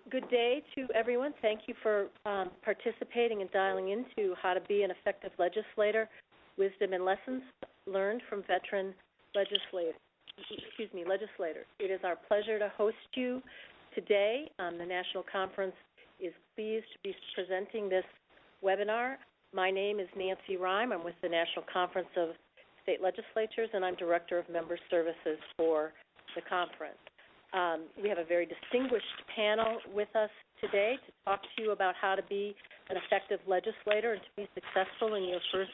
Good day to everyone. Thank you for participating and dialing into How to Be an Effective Legislator, Wisdom and Lessons Learned from Veteran Legislators. It is our pleasure to host you today. The National Conference is pleased to be presenting this webinar. My name is Nancy Rime. I'm with the National Conference of State Legislatures, and I'm Director of Member Services for the conference. We have a very distinguished panel with us today to talk to you about how to be an effective legislator and to be successful in your first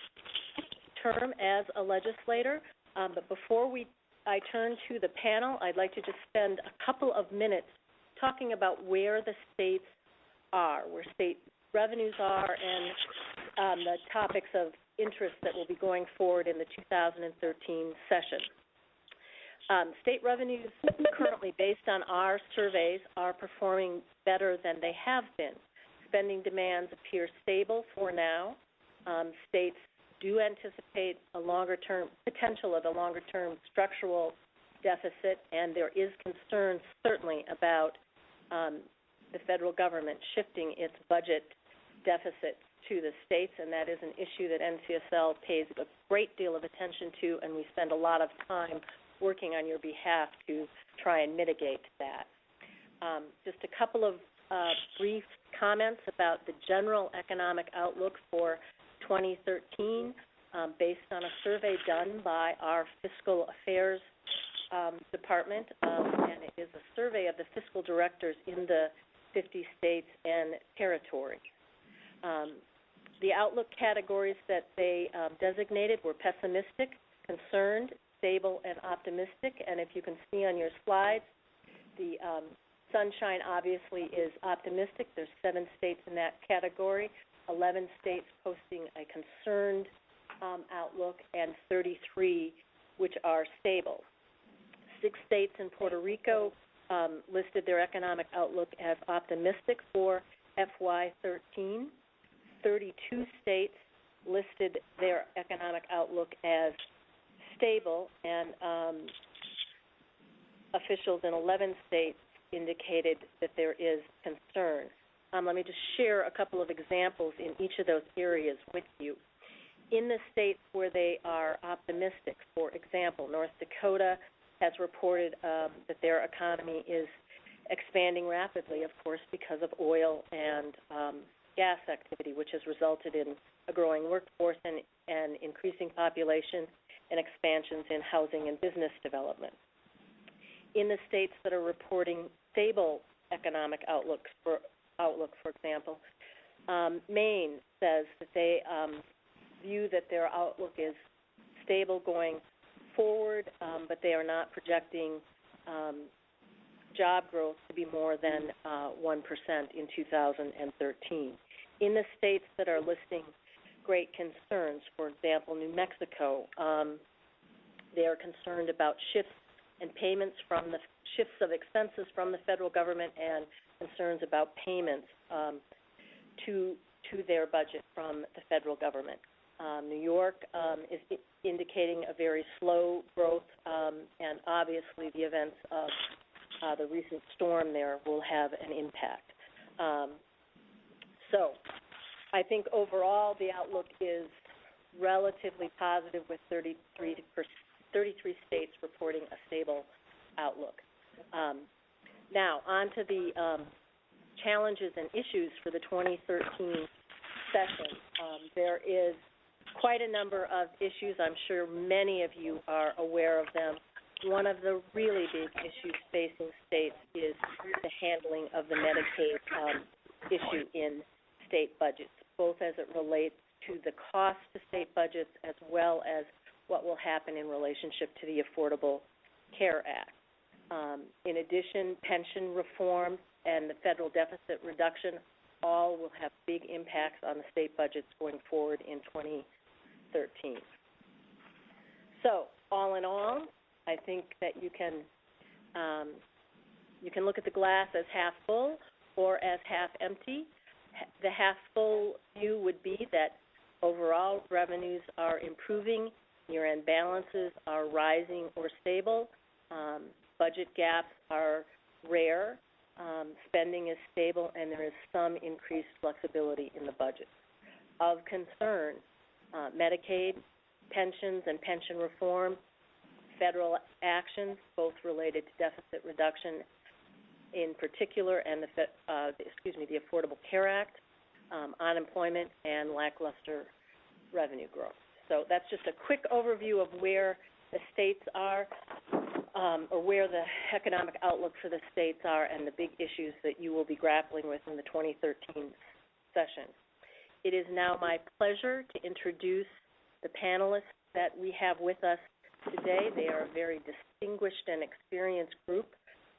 term as a legislator. But before I turn to the panel, I'd like to just spend a couple of minutes talking about where the states are, where state revenues are, and the topics of interest that will be going forward in the 2013 session. State revenues currently, based on our surveys, are performing better than they have been. Spending demands appear stable for now. States do anticipate a longer-term potential of a longer-term structural deficit, and there is concern certainly about the federal government shifting its budget deficit to the states, and that is an issue that NCSL pays a great deal of attention to, and we spend a lot of time working on your behalf to try and mitigate that. Just a couple of brief comments about the general economic outlook for 2013 based on a survey done by our Fiscal Affairs Department, and it is a survey of the fiscal directors in the 50 states and territories. The outlook categories that they designated were pessimistic, concerned, stable, and optimistic. And if you can see on your slides, the sunshine obviously is optimistic. There's 7 states in that category, 11 states posting a concerned outlook, and 33 which are stable. 6 states in Puerto Rico listed their economic outlook as optimistic for FY13. 32 states listed their economic outlook as stable, and officials in 11 states indicated that there is concern. Let me just share a couple of examples in each of those areas with you. In the states where they are optimistic, for example, North Dakota has reported that their economy is expanding rapidly, of course, because of oil and gas activity, which has resulted in a growing workforce and increasing population and expansions in housing and business development. In the states that are reporting stable economic outlook, for example, Maine says that they view that their outlook is stable going forward, but they are not projecting job growth to be more than 1% in 2013. In the states that are listing great concerns, for example, New Mexico, they are concerned about shifts and payments from the shifts of expenses from the federal government and concerns about payments to their budget from the federal government. New York is indicating a very slow growth, and obviously the events of the recent storm there will have an impact. So I think overall the outlook is relatively positive, with 33 states reporting a stable outlook. Now, on to the challenges and issues for the 2013 session. There is quite a number of issues. I'm sure many of you are aware of them. One of the really big issues facing states is the handling of the Medicaid issue in state budgets, both as it relates to the cost to state budgets as well as what will happen in relationship to the Affordable Care Act. In addition, pension reform and the federal deficit reduction all will have big impacts on the state budgets going forward in 2013. So, all in all, I think that you can look at the glass as half full or as half empty. The half full view would be that overall revenues are improving, year-end balances are rising or stable, budget gaps are rare, spending is stable, and there is some increased flexibility in the budget. Of concern, Medicaid, pensions and pension reform, federal actions, both related to deficit reduction in particular, and the Affordable Care Act, unemployment, and lackluster revenue growth. So that's just a quick overview of where the states are, or where the economic outlook for the states are, and the big issues that you will be grappling with in the 2013 session. It is now my pleasure to introduce the panelists that we have with us today. They are a very distinguished and experienced group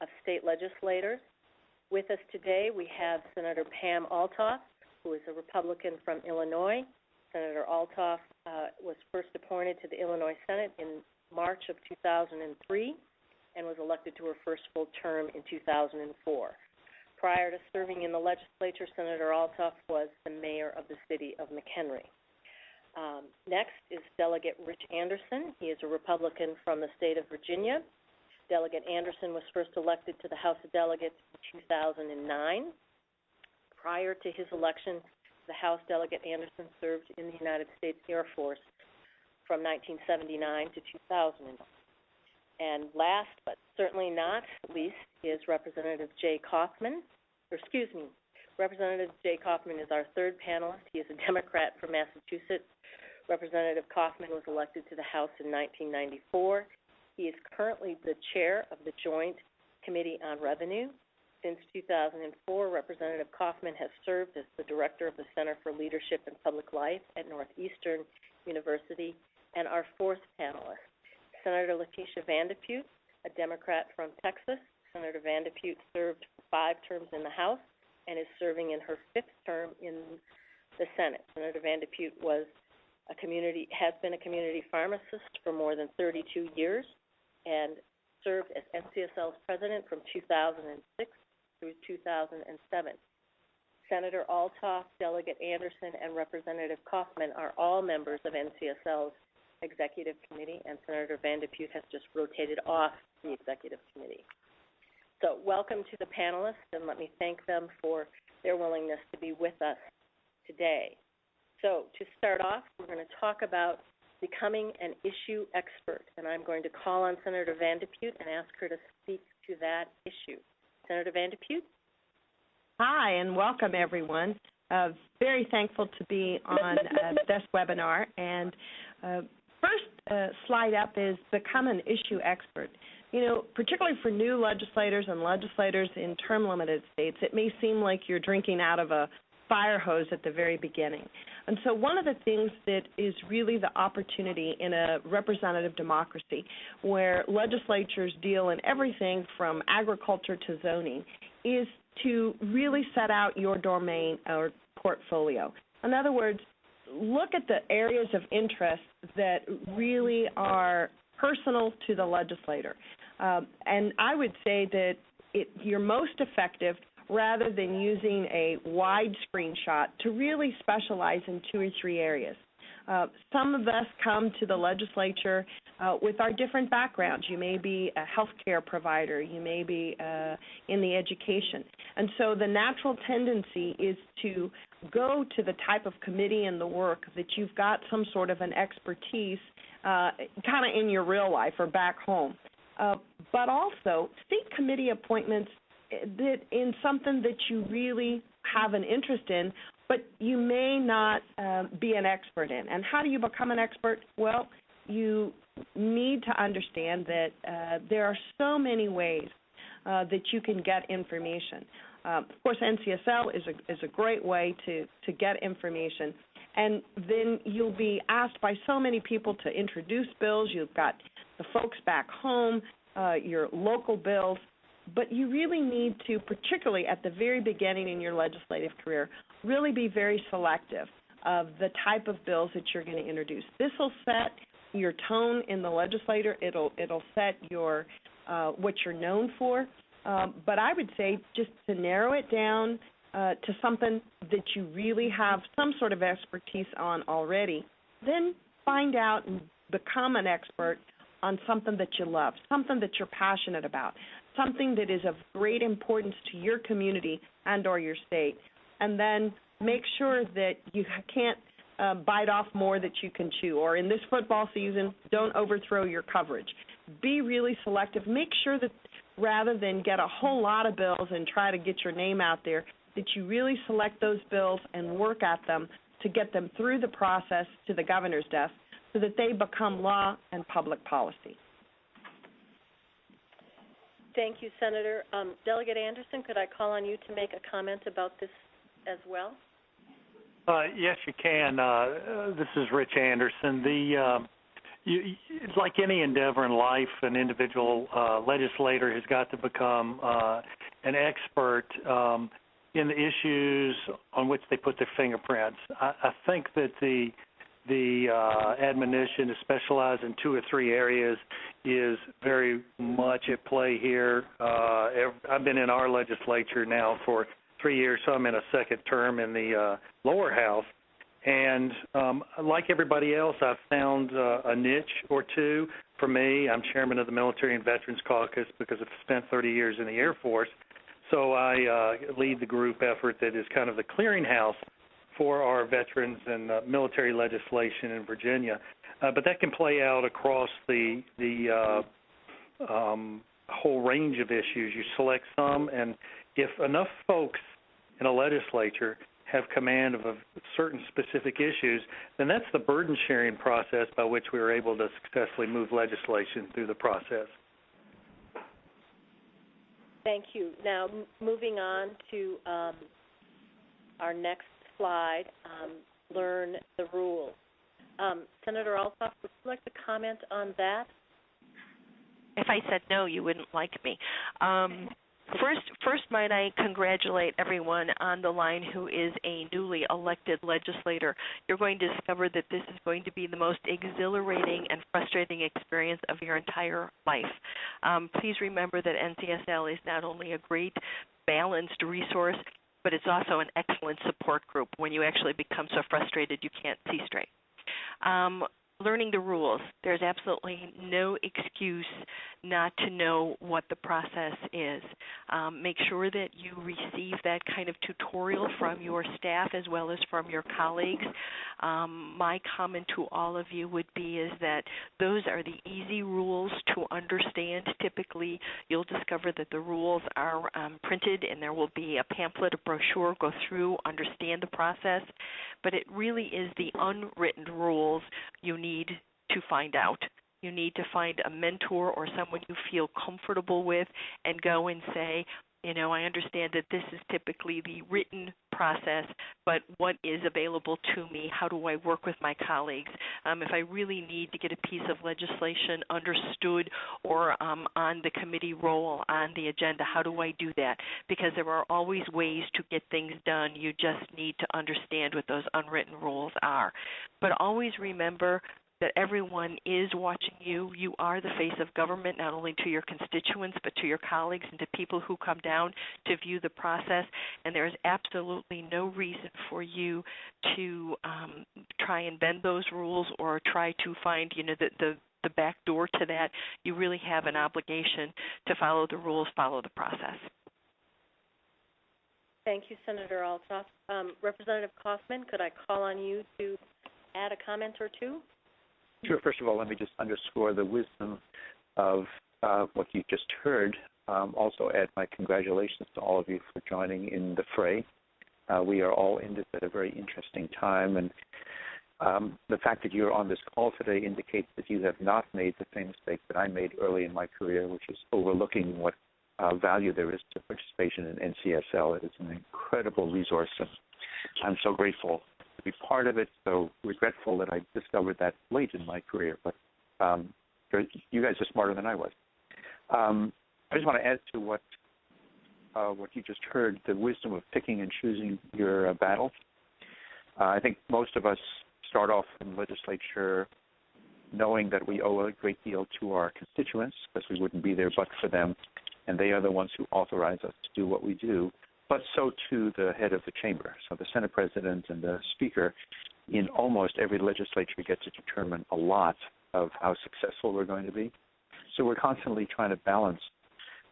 of state legislators. With us today, we have Senator Pam Althoff, who is a Republican from Illinois. Senator Althoff was first appointed to the Illinois Senate in March of 2003 and was elected to her first full term in 2004. Prior to serving in the legislature, Senator Althoff was the mayor of the city of McHenry. Next is Delegate Rich Anderson. He is a Republican from the state of Virginia. Delegate Anderson was first elected to the House of Delegates in 2009. Prior to his election, the House Delegate Anderson served in the United States Air Force from 1979 to 2009. And last but certainly not least is Representative Jay Kaufman. Representative Jay Kaufman is our third panelist. He is a Democrat from Massachusetts. Representative Kaufman was elected to the House in 1994. He is currently the chair of the Joint Committee on Revenue. Since 2004, Representative Kaufman has served as the director of the Center for Leadership and Public Life at Northeastern University. And our fourth panelist, Senator Letitia Vandepute, a Democrat from Texas. Senator Vandepute served for 5 terms in the House and is serving in her 5th term in the Senate. Senator Vandepute has been a community pharmacist for more than 32 years and served as NCSL's president from 2006 through 2007. Senator Althoff, Delegate Anderson, and Representative Kaufman are all members of NCSL's Executive Committee, and Senator Vandepute has just rotated off the Executive Committee. So welcome to the panelists, and let me thank them for their willingness to be with us today. So to start off, we're going to talk about becoming an issue expert, and I'm going to call on Senator Vandepute and ask her to speak to that issue. Senator Vandepute? Hi, and welcome, everyone. Very thankful to be on this webinar. And first slide up is become an issue expert. You know, particularly for new legislators and legislators in term-limited states, it may seem like you're drinking out of a fire hose at the very beginning. And so one of the things that is really the opportunity in a representative democracy where legislatures deal in everything from agriculture to zoning is to really set out your domain or portfolio. In other words, look at the areas of interest that really are personal to the legislator. And I would say that you're most effective rather than using a wide screenshot to really specialize in 2 or 3 areas. Some of us come to the legislature with our different backgrounds. You may be a healthcare provider. You may be in the education. And so the natural tendency is to go to the type of committee and the work that you've got some sort of an expertise kind of in your real life or back home. But also seek committee appointments that in something that you really have an interest in, but you may not be an expert in. And how do you become an expert? Well, you need to understand that there are so many ways that you can get information. Of course, NCSL is a great way to get information. And then you'll be asked by so many people to introduce bills. You've got the folks back home, your local bills. But you really need to, particularly at the very beginning in your legislative career, really be very selective of the type of bills that you're going to introduce. This will set your tone in the legislature. It'll set your what you're known for. But I would say just to narrow it down to something that you really have some sort of expertise on already, then find out and become an expert on something that you love, something that you're passionate about, something that is of great importance to your community and or your state. And then make sure that you can't bite off more that you can chew. Or in this football season, don't overthrow your coverage. Be really selective. Make sure that rather than get a whole lot of bills and try to get your name out there, that you really select those bills and work at them to get them through the process to the governor's desk so that they become law and public policy. Thank you, Senator. Delegate Anderson, could I call on you to make a comment about this as well? Yes, you can. This is Rich Anderson. It's like any endeavor in life, an individual legislator has got to become an expert in the issues on which they put their fingerprints. I think that the admonition to specialize in 2 or 3 areas is very much at play here. I've been in our legislature now for 3 years, so I'm in a second term in the lower house. And like everybody else, I've found a niche or two. For me, I'm chairman of the Military and Veterans Caucus because I've spent 30 years in the Air Force. So I lead the group effort that is kind of the clearinghouse for our veterans and military legislation in Virginia. But that can play out across the whole range of issues. You select some, and if enough folks in a legislature have command of certain specific issues, then that's the burden-sharing process by which we were able to successfully move legislation through the process. Thank you. Now, moving on to our next slide, learn the rules. Senator Althoff, would you like to comment on that? If I said no, you wouldn't like me. First, might I congratulate everyone on the line who is a newly elected legislator. You're going to discover that this is going to be the most exhilarating and frustrating experience of your entire life. Please remember that NCSL is not only a great balanced resource, but it's also an excellent support group when you actually become so frustrated you can't see straight. Learning the rules. There's absolutely no excuse not to know what the process is. Make sure that you receive that kind of tutorial from your staff as well as from your colleagues. My comment to all of you would be is that those are the easy rules to understand. Typically, you'll discover that the rules are printed and there will be a pamphlet, a brochure, go through, understand the process. But it really is the unwritten rules you need to find out. You need to find a mentor or someone you feel comfortable with and go and say, you know, I understand that this is typically the written process, but what is available to me? How do I work with my colleagues? If I really need to get a piece of legislation understood or on the committee roll, on the agenda, how do I do that? Because there are always ways to get things done. You just need to understand what those unwritten rules are. But always remember that everyone is watching you. You are the face of government, not only to your constituents, but to your colleagues and to people who come down to view the process. And there is absolutely no reason for you to try and bend those rules or try to find, you know, the back door to that. You really have an obligation to follow the rules, follow the process. Thank you, Senator Althoff. Representative Kaufman, could I call on you to add a comment or two? Sure. First of all, let me just underscore the wisdom of what you just heard. Also add my congratulations to all of you for joining in the fray. We are all in this at a very interesting time, and the fact that you're on this call today indicates that you have not made the same mistake that I made early in my career, which is overlooking what value there is to participation in NCSL. It is an incredible resource, and I'm so grateful to be part of it, so regretful that I discovered that late in my career, but you guys are smarter than I was. I just want to add to what you just heard, the wisdom of picking and choosing your battles. I think most of us start off in legislature knowing that we owe a great deal to our constituents because we wouldn't be there but for them, and they are the ones who authorize us to do what we do. But so too the head of the chamber. So the Senate President and the Speaker in almost every legislature get to determine a lot of how successful we're going to be. So we're constantly trying to balance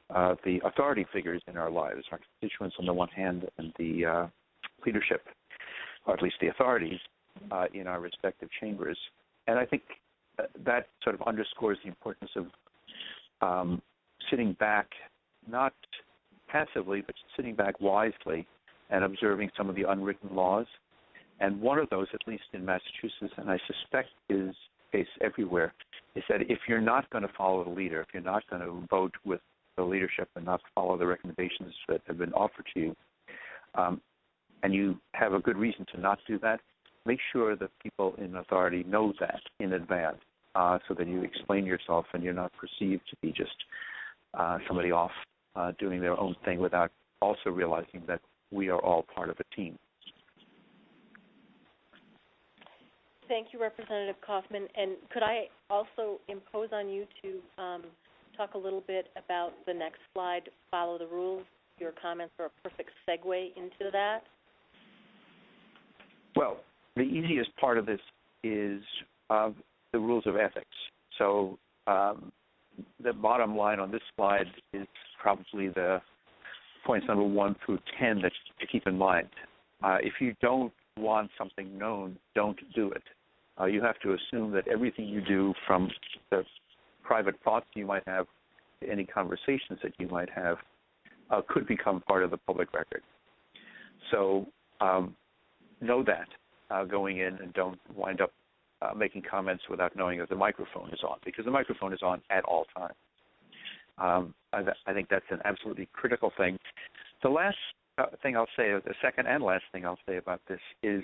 the authority figures in our lives, our constituents on the one hand, and the leadership, or at least the authorities, in our respective chambers. And I think that sort of underscores the importance of sitting back, not passively, but sitting back wisely and observing some of the unwritten laws. And one of those, at least in Massachusetts, and I suspect is the case everywhere, is that if you're not going to follow the leader, if you're not going to vote with the leadership and not follow the recommendations that have been offered to you, and you have a good reason to not do that, make sure that people in authority know that in advance, so that you explain yourself and you're not perceived to be just somebody off doing their own thing without also realizing that we are all part of a team. Thank you, Representative Kaufman. And could I also impose on you to talk a little bit about the next slide, follow the rules? Your comments are a perfect segue into that. Well, the easiest part of this is the rules of ethics. So the bottom line on this slide is probably the points number 1 through 10 that to keep in mind. If you don't want something known, don't do it. You have to assume that everything you do, from the private thoughts you might have to any conversations that you might have, could become part of the public record. So know that going in, and don't wind up making comments without knowing that the microphone is on, because the microphone is on at all times. I think that's an absolutely critical thing. The last thing I'll say, or the second and last thing I'll say about this is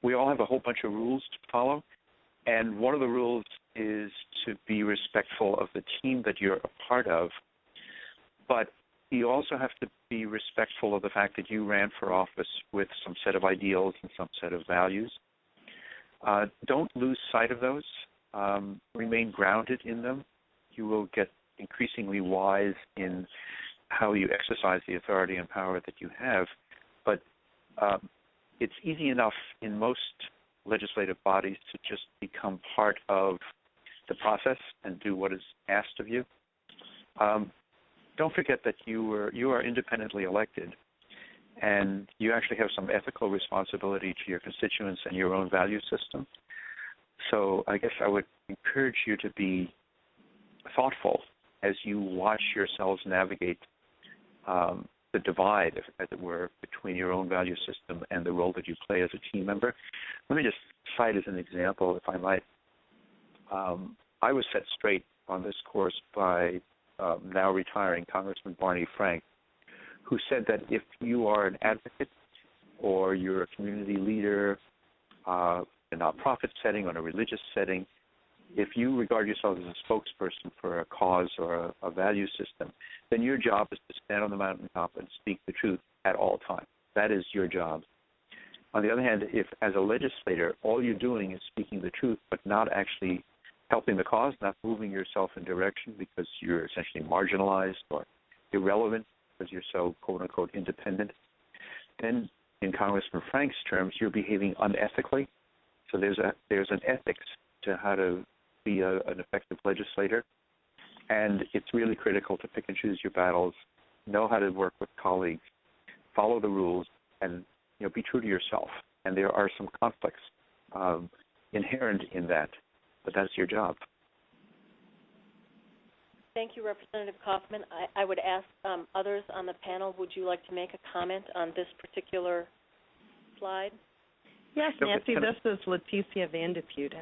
we all have a whole bunch of rules to follow, and one of the rules is to be respectful of the team that you're a part of, but you also have to be respectful of the fact that you ran for office with some set of ideals and some set of values. Don't lose sight of those. Remain grounded in them. You will get increasingly wise in how you exercise the authority and power that you have, but it's easy enough in most legislative bodies to just become part of the process and do what is asked of you. Don't forget that you are independently elected, and you actually have some ethical responsibility to your constituents and your own value system. So I guess I would encourage you to be thoughtful as you watch yourselves navigate the divide, as it were, between your own value system and the role that you play as a team member. Let me just cite as an example, if I might. I was set straight on this course by now retiring Congressman Barney Frank, who said that if you are an advocate or you're a community leader in a nonprofit setting or in a religious setting, if you regard yourself as a spokesperson for a cause or a value system, then your job is to stand on the mountaintop and speak the truth at all times. That is your job. On the other hand, if as a legislator all you're doing is speaking the truth but not actually helping the cause, not moving yourself in direction because you're essentially marginalized or irrelevant because you're so, quote-unquote, independent, then in Congressman Frank's terms, you're behaving unethically. So there's an ethics to how to be an effective legislator, and it's really critical to pick and choose your battles, know how to work with colleagues, follow the rules, and be true to yourself. And there are some conflicts inherent in that, but that's your job. Thank you, Representative Kaufman. I would ask others on the panel, would you like to make a comment on this particular slide? Yes, Nancy, this is Leticia Vandepute,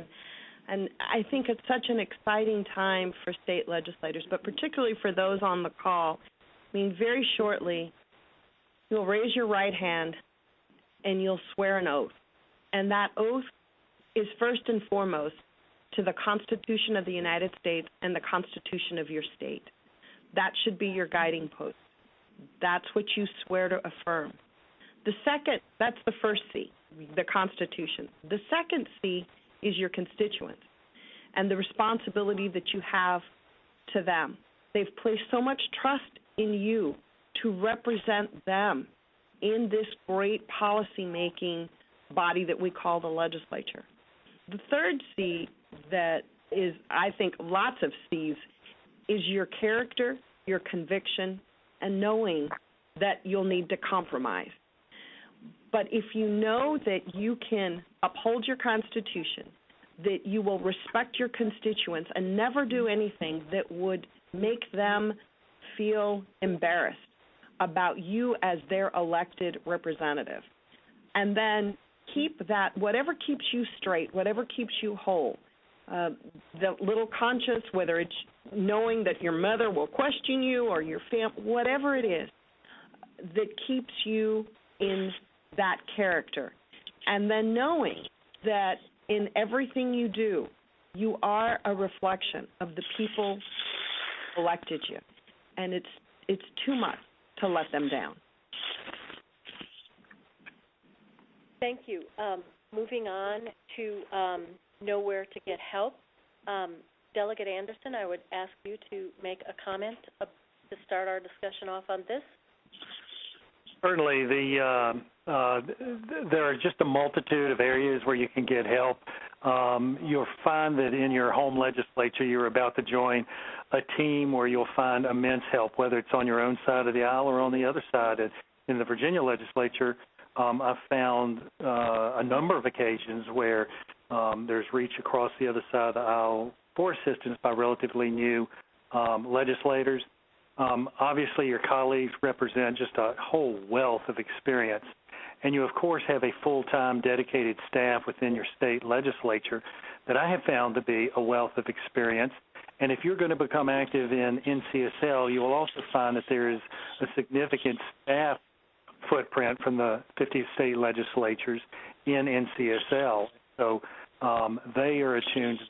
and I think it's such an exciting time for state legislators, but particularly for those on the call. I mean, very shortly, you'll raise your right hand and you'll swear an oath, and that oath is first and foremost to the Constitution of the United States and the Constitution of your state. That should be your guiding post. That's what you swear to affirm. The second, that's the first C, the Constitution. The second C is your constituents and the responsibility that you have to them. They've placed so much trust in you to represent them in this great policy-making body that we call the legislature. The third C that is, I think, lots of C's, is your character your conviction, and knowing that you'll need to compromise. But if you know that you can uphold your Constitution, that you will respect your constituents and never do anything that would make them feel embarrassed about you as their elected representative, and then keep that, whatever keeps you straight, whatever keeps you whole, the little conscience, whether it's knowing that your mother will question you or your whatever it is that keeps you in that character, and then knowing that in everything you do, you are a reflection of the people who elected you, and it's too much to let them down. Thank you. Moving on to know where to get help. Delegate Anderson, I would ask you to make a comment to start our discussion off on this. Certainly, there are just a multitude of areas where you can get help. You'll find that in your home legislature you're about to join a team where you'll find immense help, whether it's on your own side of the aisle or on the other side. In the Virginia legislature, I've found a number of occasions where there's reach across the other side of the aisle for assistance by relatively new legislators. Obviously, your colleagues represent just a whole wealth of experience, and you, of course, have a full-time dedicated staff within your state legislature that I have found to be a wealth of experience. And if you're going to become active in NCSL, you will also find that there is a significant staff footprint from the 50 state legislatures in NCSL. So they are attuned to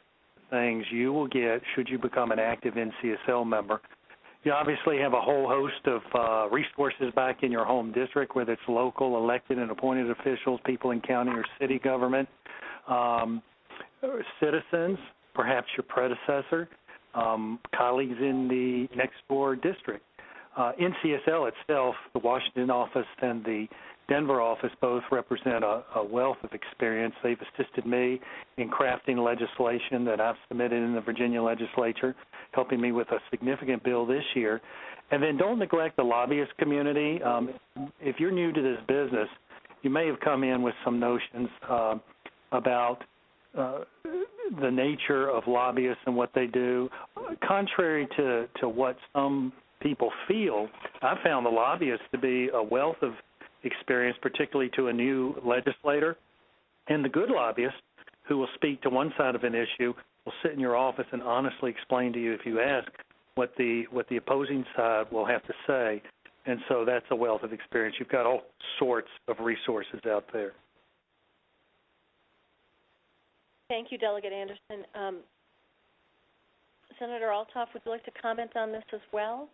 things you will get should you become an active NCSL member. You obviously have a whole host of resources back in your home district, whether it's local, elected, and appointed officials, people in county or city government, citizens, perhaps your predecessor, colleagues in the next door district. NCSL itself, the Washington office and the Denver office both represent a wealth of experience. They've assisted me in crafting legislation that I've submitted in the Virginia legislature, helping me with a significant bill this year. And then don't neglect the lobbyist community. If you're new to this business, you may have come in with some notions about the nature of lobbyists and what they do. Contrary to what some people feel, I found the lobbyists to be a wealth of experience, particularly to a new legislator. And the good lobbyist who will speak to one side of an issue will sit in your office and honestly explain to you, if you ask, what the opposing side will have to say. And so that's a wealth of experience. You've got all sorts of resources out there. Thank you, Delegate Anderson. Senator Althoff, would you like to comment on this as well?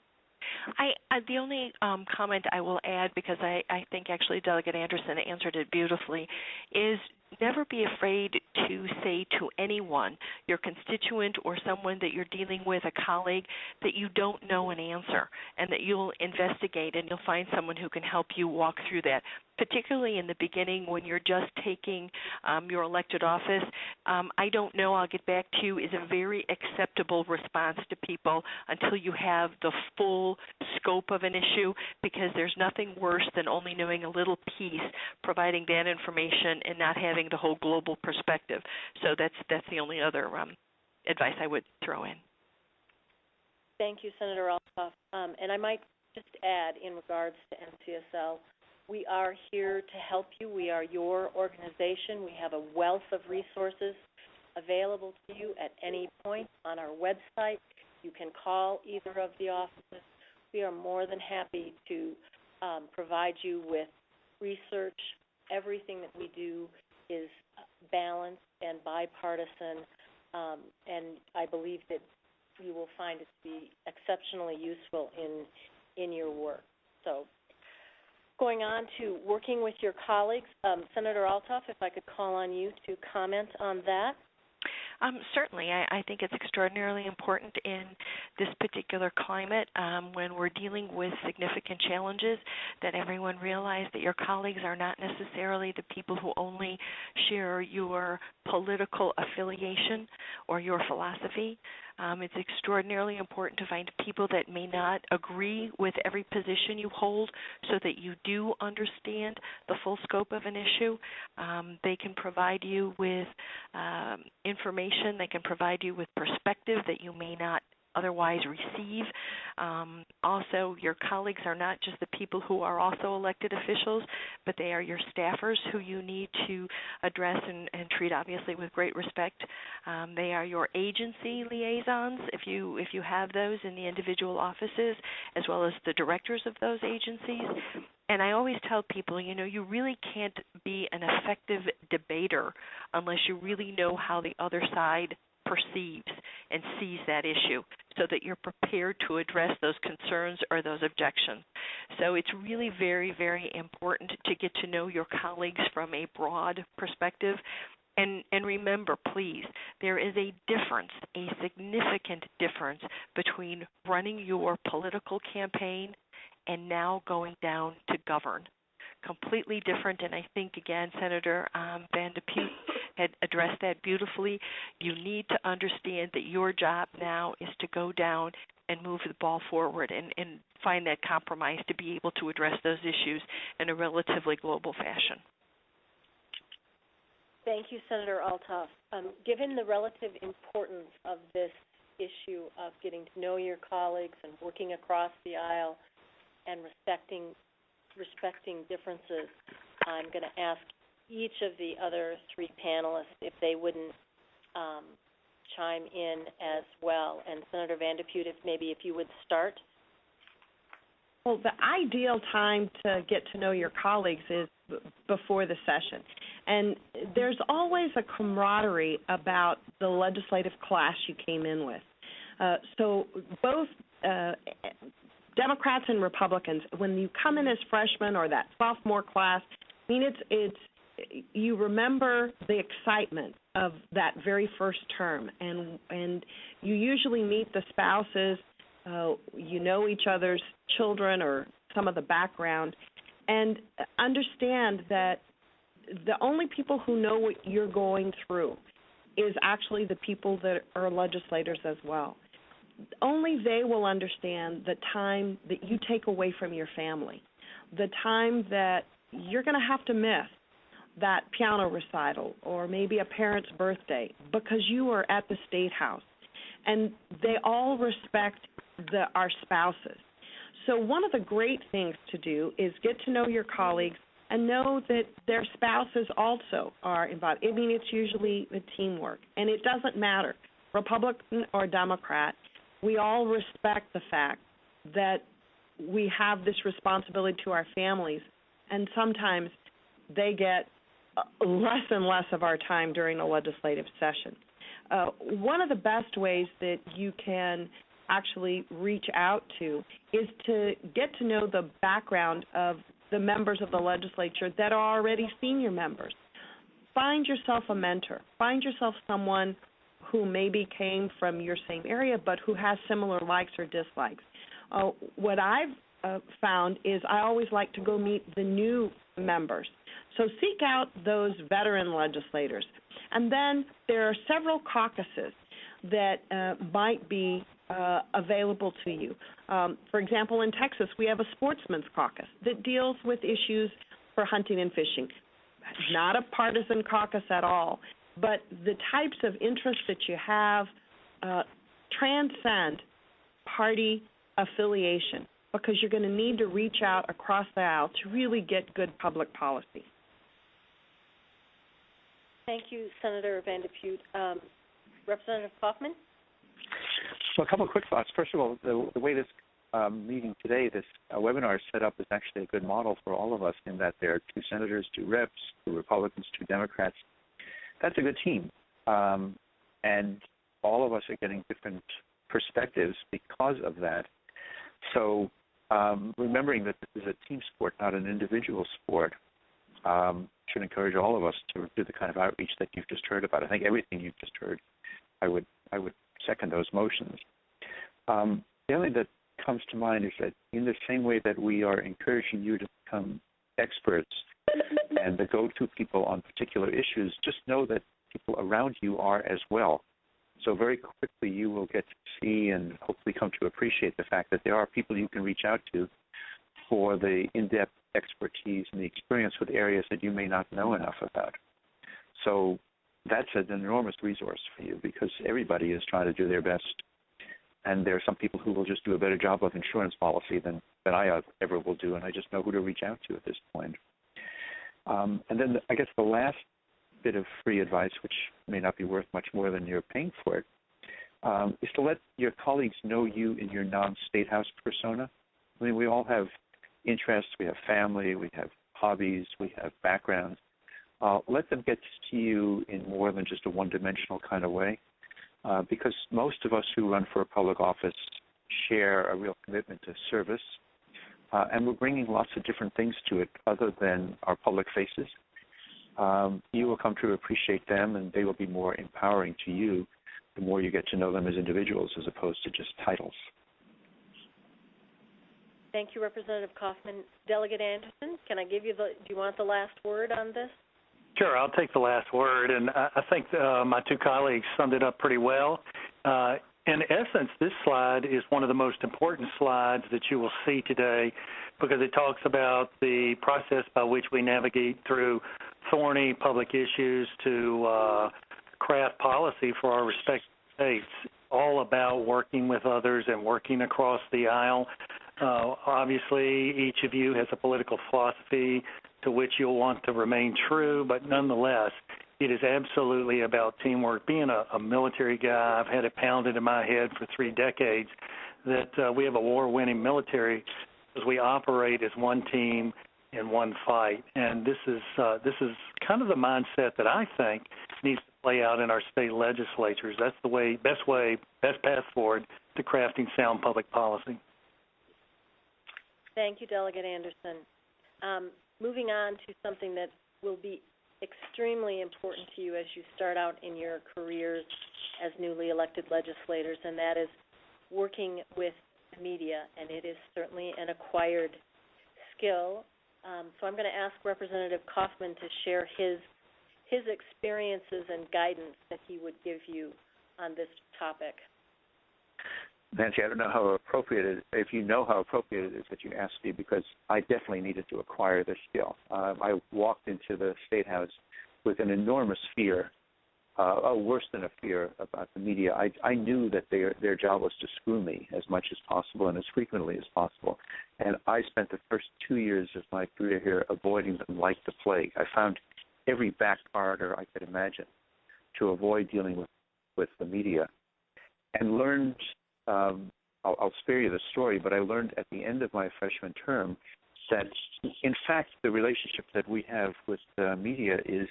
The only comment I will add, because I think actually Delegate Anderson answered it beautifully, is never be afraid to say to anyone, your constituent or someone that you're dealing with, a colleague, that you don't know an answer, and that you'll investigate and you'll find someone who can help you walk through that. Particularly in the beginning when you're just taking your elected office, I don't know, I'll get back to you, is a very acceptable response to people until you have the full scope of an issue, because there's nothing worse than only knowing a little piece, providing that information and not having the whole global perspective. So that's the only other advice I would throw in. Thank you, Senator Althoff. And I might just add, in regards to NCSL, we are here to help you. We are your organization. We have a wealth of resources available to you at any point on our website. You can call either of the offices. We are more than happy to provide you with research. Everything that we do is balanced and bipartisan, and I believe that you will find it to be exceptionally useful in your work. So, going on to working with your colleagues, Senator Althoff, if I could call on you to comment on that. Certainly. I think it's extraordinarily important in this particular climate when we're dealing with significant challenges that everyone realize that your colleagues are not necessarily the people who only share your political affiliation or your philosophy. It's extraordinarily important to find people that may not agree with every position you hold so that you do understand the full scope of an issue. They can provide you with information. They can provide you with perspective that you may not otherwise receive. Also, your colleagues are not just the people who are also elected officials, but they are your staffers who you need to address and treat obviously with great respect. They are your agency liaisons, if you have those in the individual offices, as well as the directors of those agencies. And I always tell people, you really can't be an effective debater unless you really know how the other side perceives and sees that issue, so that you're prepared to address those concerns or those objections. So it's really very, very important to get to know your colleagues from a broad perspective. And remember, please, there is a difference, a significant difference between running your political campaign and now going down to govern. Completely different, and I think, again, Senator Van de Putte had addressed that beautifully. You need to understand that your job now is to go down and move the ball forward and find that compromise to be able to address those issues in a relatively global fashion. Thank you, Senator Althoff. Given the relative importance of this issue of getting to know your colleagues and working across the aisle and respecting differences, I'm going to ask each of the other three panelists if they wouldn't chime in as well. And Senator Van de Putte, if you would start. Well, the ideal time to get to know your colleagues is before the session. And there's always a camaraderie about the legislative class you came in with. So both Democrats and Republicans, when you come in as freshmen or that sophomore class, you remember the excitement of that very first term, and you usually meet the spouses, you know each other's children or some of the background, and understand that the only people who know what you're going through is actually the people that are legislators as well. Only they will understand the time that you take away from your family, the time that you're going to have to miss that piano recital or maybe a parent's birthday because you are at the State House. And they all respect our spouses. So one of the great things to do is get to know your colleagues and know that their spouses also are involved. It's usually a teamwork, and it doesn't matter, Republican or Democrat. We all respect the fact that we have this responsibility to our families, and sometimes they get less and less of our time during a legislative session. One of the best ways that you can actually reach out to is to get to know the background of the members of the legislature that are already senior members. Find yourself a mentor. Find yourself someone who maybe came from your same area but who has similar likes or dislikes. What I've found is I always like to go meet the new members. So seek out those veteran legislators. And then there are several caucuses that might be available to you. For example, in Texas, we have a sportsman's caucus that deals with issues for hunting and fishing. Not a partisan caucus at all, but the types of interests that you have transcend party affiliation, because you're going to need to reach out across the aisle to really get good public policy. Thank you, Senator Van de Putte. Representative Kaufman? So a couple of quick thoughts. First of all, the way this meeting today, this webinar is set up is actually a good model for all of us in that there are 2 senators, 2 reps, 2 Republicans, 2 Democrats. That's a good team. And all of us are getting different perspectives because of that. So remembering that this is a team sport, not an individual sport, should encourage all of us to do the kind of outreach that you've just heard about. I think everything you've just heard, I would second those motions. The only thing that comes to mind is that in the same way that we are encouraging you to become experts and the go-to people on particular issues, just know that people around you are as well. So very quickly you will get to see and hopefully come to appreciate the fact that there are people you can reach out to for the in-depth expertise and the experience with areas that you may not know enough about. So that's an enormous resource for you because everybody is trying to do their best. And there are some people who will just do a better job of insurance policy than I ever will do, and I just know who to reach out to at this point. And then I guess the last bit of free advice, which may not be worth much more than you're paying for it, is to let your colleagues know you in your non-State House persona. I mean, we all have interests, we have family, we have hobbies, we have backgrounds. Let them get to see you in more than just a one-dimensional kind of way, because most of us who run for a public office share a real commitment to service, and we're bringing lots of different things to it other than our public faces. You will come to appreciate them, and they will be more empowering to you the more you get to know them as individuals as opposed to just titles. Thank you, Representative Kaufman. Delegate Anderson, can I give you do you want the last word on this? Sure, I'll take the last word, and I think my two colleagues summed it up pretty well. In essence, this slide is one of the most important slides that you will see today because it talks about the process by which we navigate through thorny public issues to craft policy for our respective states, all about working with others and working across the aisle. Obviously, each of you has a political philosophy to which you'll want to remain true, but nonetheless, it is absolutely about teamwork. Being a military guy, I've had it pounded in my head for 3 decades that we have a war-winning military because we operate as one team in one fight. And this is kind of the mindset that I think needs to play out in our state legislatures. That's the best path forward to crafting sound public policy. Thank you, Delegate Anderson. Moving on to something that will be extremely important to you as you start out in your careers as newly elected legislators, and that is working with media, and it is certainly an acquired skill. So I'm going to ask Representative Kaufman to share his experiences and guidance that he would give you on this topic. Nancy, I don't know how appropriate it is, if you know how appropriate it is that you asked me, because I definitely needed to acquire this skill. I walked into the State House with an enormous fear, worse than a fear about the media. I knew that their job was to screw me as much as possible and as frequently as possible. And I spent the first 2 years of my career here avoiding them like the plague. I found every back corridor I could imagine to avoid dealing with the media, and learned, I'll spare you the story, but I learned at the end of my freshman term that, in fact, the relationship that we have with the media is,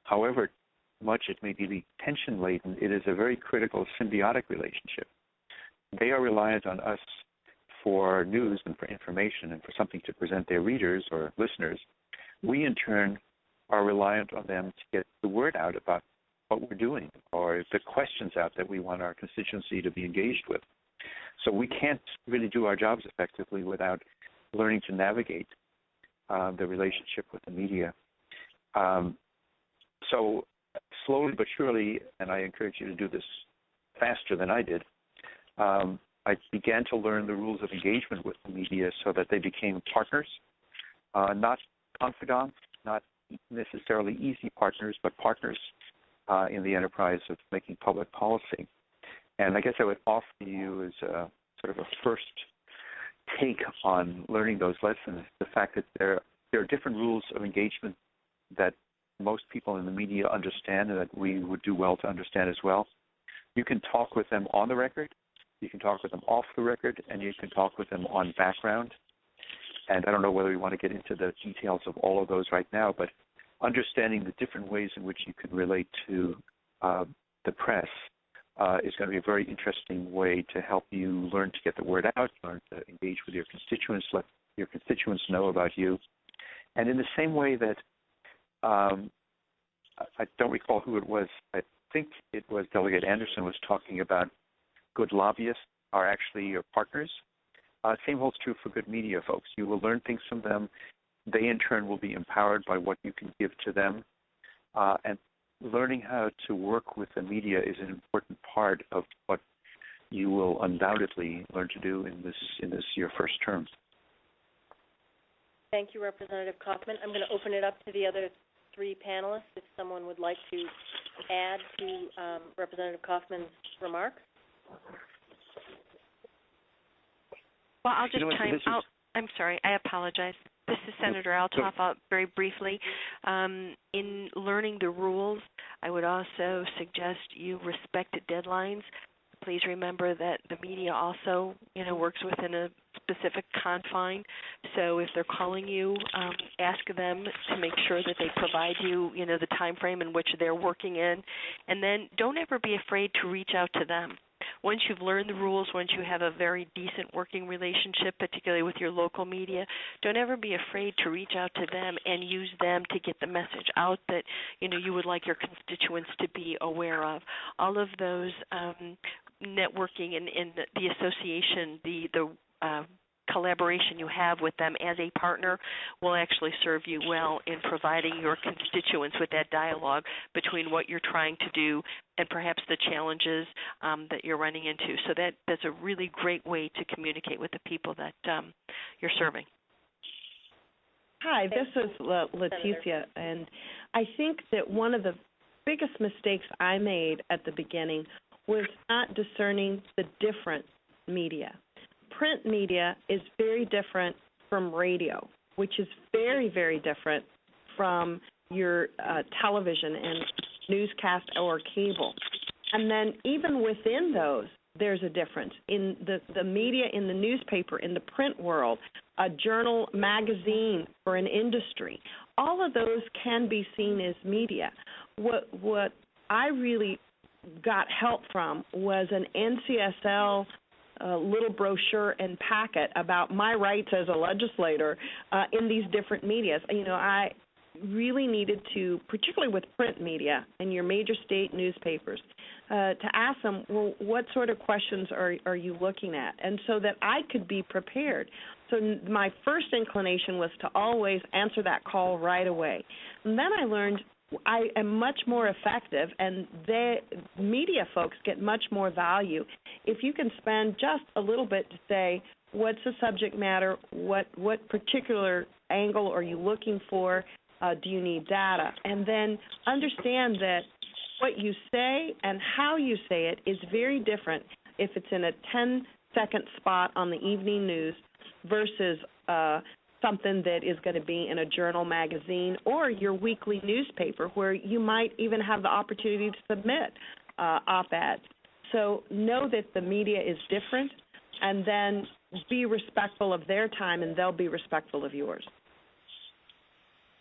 however much it may be tension-laden, it is a very critical symbiotic relationship. They are reliant on us for news and for information and for something to present their readers or listeners. We, in turn, are reliant on them to get the word out about what we're doing or the questions out that we want our constituency to be engaged with. So we can't really do our jobs effectively without learning to navigate the relationship with the media. So slowly but surely, and I encourage you to do this faster than I did, I began to learn the rules of engagement with the media so that they became partners, not confidants, not necessarily easy partners, but partners in the enterprise of making public policy. And I guess I would offer you as a sort of a first take on learning those lessons, the fact that there are different rules of engagement that most people in the media understand and that we would do well to understand as well. You can talk with them on the record, you can talk with them off the record, and you can talk with them on background. And I don't know whether we want to get into the details of all of those right now, but understanding the different ways in which you can relate to the press is going to be a very interesting way to help you learn to get the word out, learn to engage with your constituents, let your constituents know about you. And in the same way that I don't recall who it was, I think it was Delegate Anderson was talking about good lobbyists are actually your partners. Same holds true for good media folks. You will learn things from them. they in turn will be empowered by what you can give to them. And learning how to work with the media is an important part of what you will undoubtedly learn to do in this your first term. Thank you, Representative Kaufman. I'm going to open it up to the other three panelists if someone would like to add to Representative Kaufman's remarks. Well, I'll just chime out. I'm sorry, I apologize. This is Senator Althoff. Very briefly, in learning the rules, I would also suggest you respect deadlines. Please remember that the media also, works within a specific confine. So if they're calling you, ask them to make sure that they provide you, the time frame in which they're working in. And then don't ever be afraid to reach out to them. Once you've learned the rules, once you have a very decent working relationship, particularly with your local media, don't ever be afraid to reach out to them and use them to get the message out that, you would like your constituents to be aware of. All of those networking and the association, the collaboration you have with them as a partner will actually serve you well in providing your constituents with that dialogue between what you're trying to do and perhaps the challenges that you're running into. So that's a really great way to communicate with the people that you're serving. Hi, this is Leticia, and I think that one of the biggest mistakes I made at the beginning was not discerning the different media. Print media is very different from radio, which is very, very different from your television and newscast or cable. And then even within those, there's a difference. In the media, in the newspaper, in the print world, a journal, magazine for an industry, all of those can be seen as media. What I really got help from was an NCSL little brochure and packet about my rights as a legislator in these different medias. I really needed to, particularly with print media and your major state newspapers, to ask them, well, what sort of questions are you looking at? And so that I could be prepared. So my first inclination was to always answer that call right away. And then I learned I am much more effective, and the media folks get much more value if you can spend just a little bit to say, what's the subject matter, what particular angle are you looking for, do you need data, and then understand that what you say and how you say it is very different if it's in a 10-second spot on the evening news versus something that is going to be in a journal, magazine, or your weekly newspaper where you might even have the opportunity to submit op-eds. So know that the media is different, and then be respectful of their time, and they'll be respectful of yours.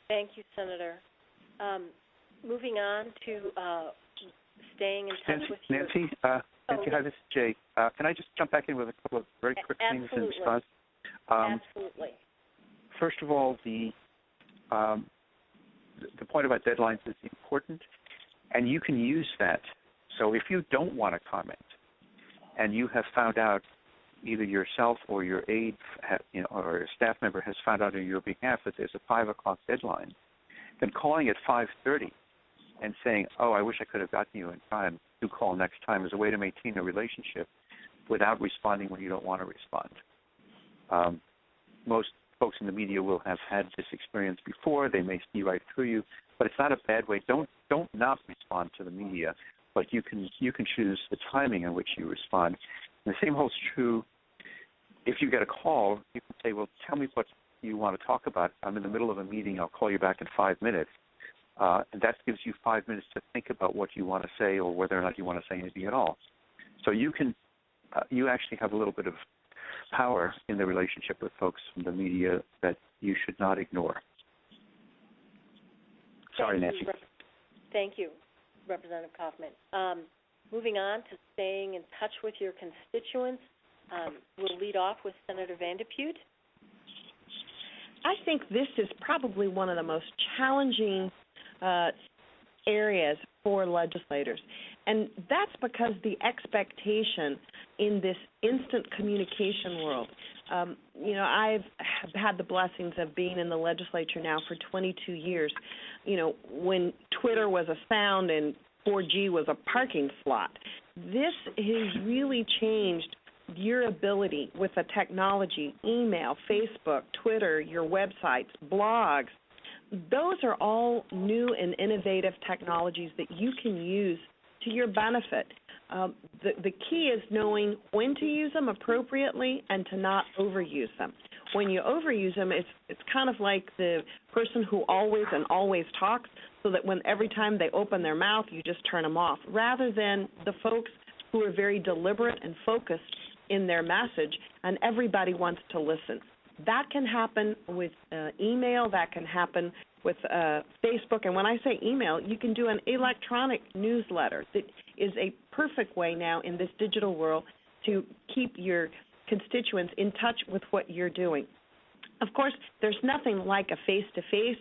Thank you, Senator. Moving on to staying in touch with you. Nancy, Nancy, hi, this is Jay. Can I just jump back in with a couple of very quick things in response? Absolutely. First of all, the point about deadlines is important, and you can use that. So if you don't want to comment, and you have found out, either yourself or your aide, or a staff member has found out on your behalf that there's a 5 o'clock deadline, then calling at 5:30 and saying, "Oh, I wish I could have gotten you in time. Do call next time," is a way to maintain a relationship without responding when you don't want to respond. Most folks in the media will have had this experience before. They may see right through you, but it's not a bad way. Don't not respond to the media, but you can choose the timing in which you respond. And the same holds true if you get a call. You can say, "Well, tell me what you want to talk about. I'm in the middle of a meeting. I'll call you back in 5 minutes." And that gives you 5 minutes to think about what you want to say or whether or not you want to say anything at all. So you can, you actually have a little bit of power in the relationship with folks from the media that you should not ignore. Sorry, Nancy. Thank you, Representative Kaufman. Moving on to staying in touch with your constituents, we'll lead off with Senator Vanderpute. I think this is probably one of the most challenging areas for legislators. And that's because the expectation in this instant communication world I've had the blessings of being in the legislature now for 22 years. When Twitter was a sound and 4G was a parking slot, this has really changed your ability with the technology, email, Facebook, Twitter, your websites, blogs. Those are all new and innovative technologies that you can use to your benefit. The key is knowing when to use them appropriately and to not overuse them. When you overuse them, it's kind of like the person who always talks, so that every time they open their mouth, you just turn them off, rather than the folks who are very deliberate and focused in their message, and everybody wants to listen. That can happen with email. That can happen with Facebook. And when I say email, you can do an electronic newsletter. That is a perfect way now in this digital world to keep your constituents in touch with what you're doing. Of course, there's nothing like a face-to-face,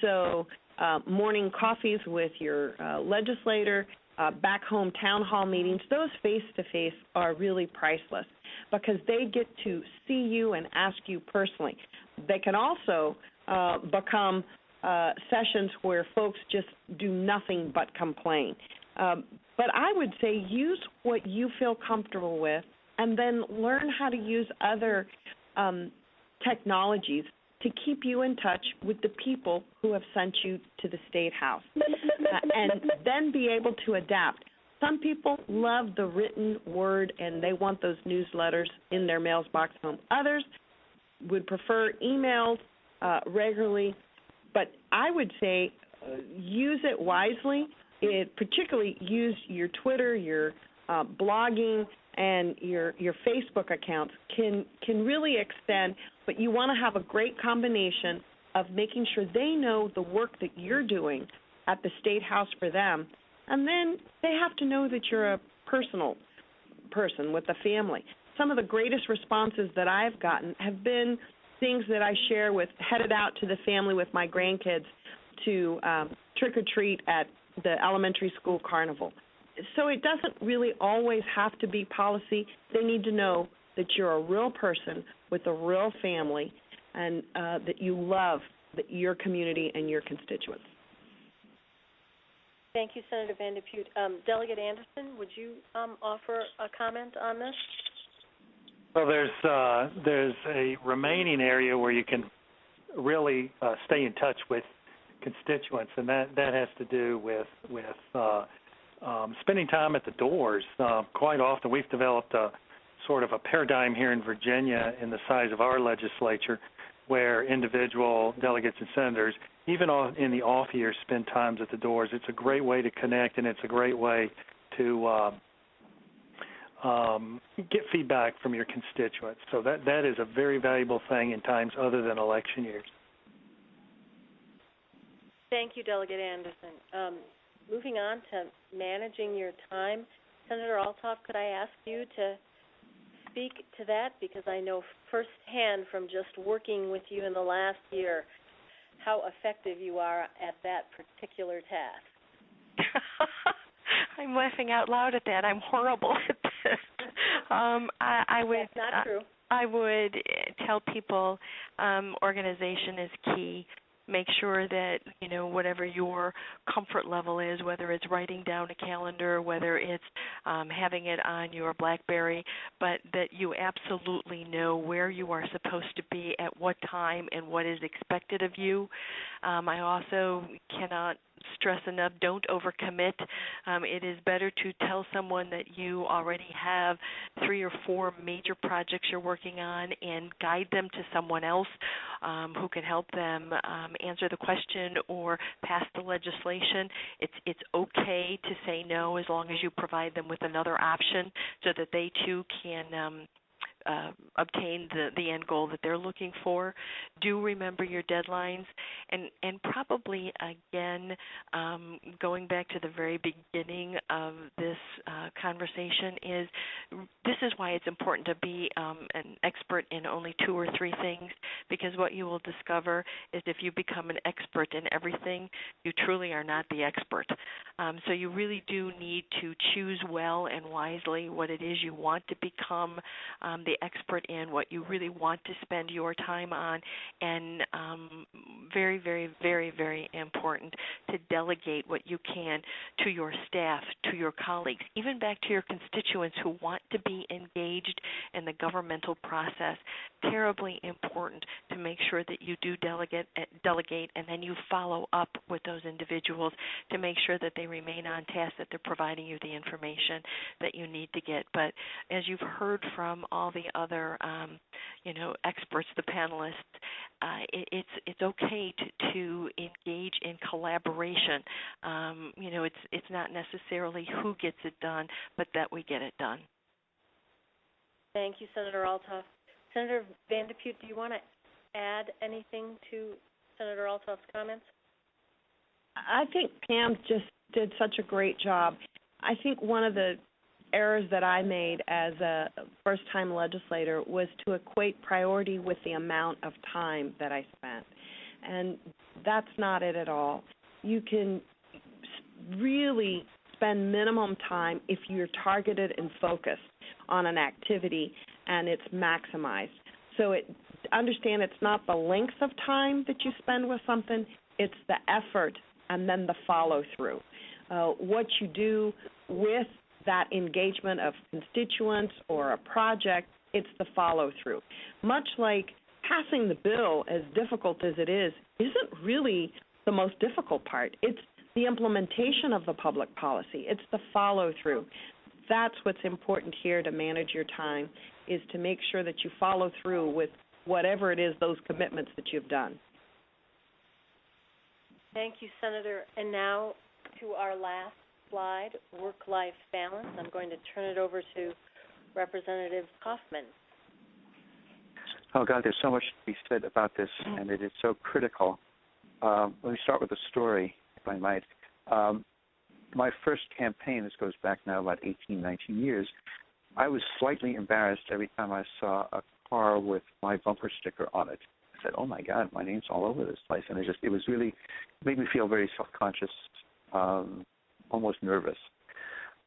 so morning coffees with your legislator, back home town hall meetings, those face-to-face are really priceless because they get to see you and ask you personally. They can also become sessions where folks just do nothing but complain. But I would say use what you feel comfortable with and then learn how to use other technologies to keep you in touch with the people who have sent you to the State House, and then be able to adapt. Some people love the written word and they want those newsletters in their mailbox home. Others would prefer emails regularly, but I would say use it wisely. Particularly use your Twitter, your blogging, and your Facebook accounts can really extend, but you want to have a great combination of making sure they know the work that you're doing at the State House for them, and then they have to know that you're a personal person with a family. Some of the greatest responses that I've gotten have been things that I share headed out to the family with my grandkids to trick-or-treat at the elementary school carnival. So it doesn't really always have to be policy. They need to know that you're a real person with a real family and that you love your community and your constituents. Thank you, Senator Van de Putte. Delegate Anderson, would you offer a comment on this? Well, there's a remaining area where you can really stay in touch with constituents, and that has to do with spending time at the doors. Quite often we've developed a sort of a paradigm here in Virginia in the size of our legislature where individual delegates and senators, even in the off years, spend times at the doors. It's a great way to connect, and it's a great way to get feedback from your constituents. So that is a very valuable thing in times other than election years. Thank you, Delegate Anderson. Moving on to managing your time, Senator Althoff, could I ask you to speak to that? Because I know firsthand from just working with you in the last year how effective you are at that particular task. I'm laughing out loud at that. I'm horrible at this. I would. That's not true. I would tell people organization is key. Make sure that, whatever your comfort level is, whether it's writing down a calendar, whether it's having it on your BlackBerry, but that you absolutely know where you are supposed to be at what time and what is expected of you. I also cannot stress enough, don't overcommit. It is better to tell someone that you already have 3 or 4 major projects you're working on and guide them to someone else who can help them answer the question or pass the legislation. It's okay to say no as long as you provide them with another option so that they too can obtain the end goal that they're looking for. Do remember your deadlines, And probably, again, going back to the very beginning of this conversation, this is why it's important to be an expert in only 2 or 3 things, because what you will discover is if you become an expert in everything, you truly are not the expert. So you really do need to choose well and wisely what it is you want to become the expert in, what you really want to spend your time on, and very, very, very, very important to delegate what you can to your staff, to your colleagues, even back to your constituents who want to be engaged in the governmental process. Terribly important to make sure that you do delegate, and then you follow up with those individuals to make sure that they remain on task, that they're providing you the information that you need to get. But as you've heard from all the other, experts, the panelists, it's okay to engage in collaboration. It's not necessarily who gets it done, but that we get it done. Thank you, Senator Althoff. Senator Vanderpute, do you want to add anything to Senator Althoff's comments? I think Pam just did such a great job. I think one of the errors that I made as a first-time legislator was to equate priority with the amount of time that I spent. And that's not it at all. You can really spend minimum time if you're targeted and focused on an activity and it's maximized. So understand it's not the length of time that you spend with something, it's the effort and then the follow-through. What you do with that engagement of constituents or a project, it's the follow-through. Much like passing the bill, as difficult as it is, isn't really the most difficult part. It's the implementation of the public policy. It's the follow-through. That's what's important here to manage your time, is to make sure that you follow through with whatever it is, those commitments that you've done. Thank you, Senator. And now to our last slide, work-life balance. I'm going to turn it over to Representative Kaufman. Oh, God, there's so much to be said about this, and it is so critical. Let me start with a story, if I might. My first campaign, this goes back now about 18, 19 years, I was slightly embarrassed every time I saw a car with my bumper sticker on it. I said, oh, my God, my name's all over this place. And it was really, made me feel very self-conscious, almost nervous.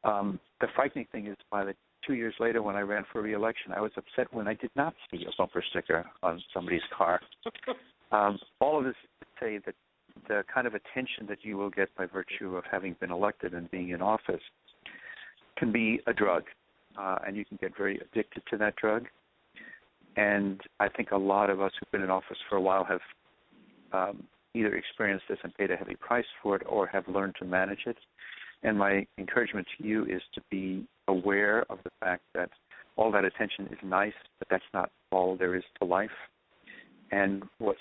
The frightening thing is, by the 2 years later when I ran for re-election, I was upset when I did not see a bumper sticker on somebody's car. All of this to say that the kind of attention that you will get by virtue of having been elected and being in office can be a drug, and you can get very addicted to that drug. And I think a lot of us who've been in office for a while have either experienced this and paid a heavy price for it or have learned to manage it. And my encouragement to you is to be aware of the fact that all that attention is nice, but that's not all there is to life. And what's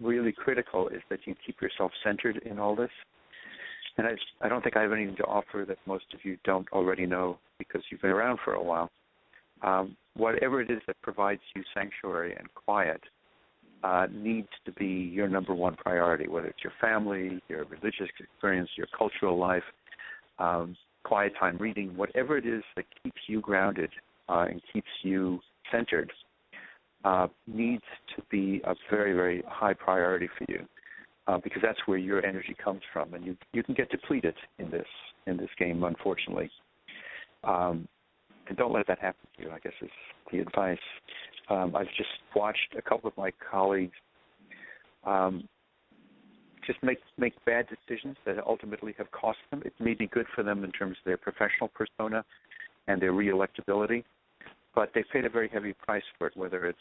really critical is that you keep yourself centered in all this. And I don't think I have anything to offer that most of you don't already know because you've been around for a while. Whatever it is that provides you sanctuary and quiet needs to be your number one priority, whether it's your family, your religious experience, your cultural life, quiet time reading, whatever it is that keeps you grounded and keeps you centered needs to be a very, very high priority for you because that's where your energy comes from, and you can get depleted in this game, unfortunately. And don't let that happen to you, I guess is the advice. I've just watched a couple of my colleagues just make bad decisions that ultimately have cost them. It may be good for them in terms of their professional persona and their re-electability, but they paid a very heavy price for it, whether it's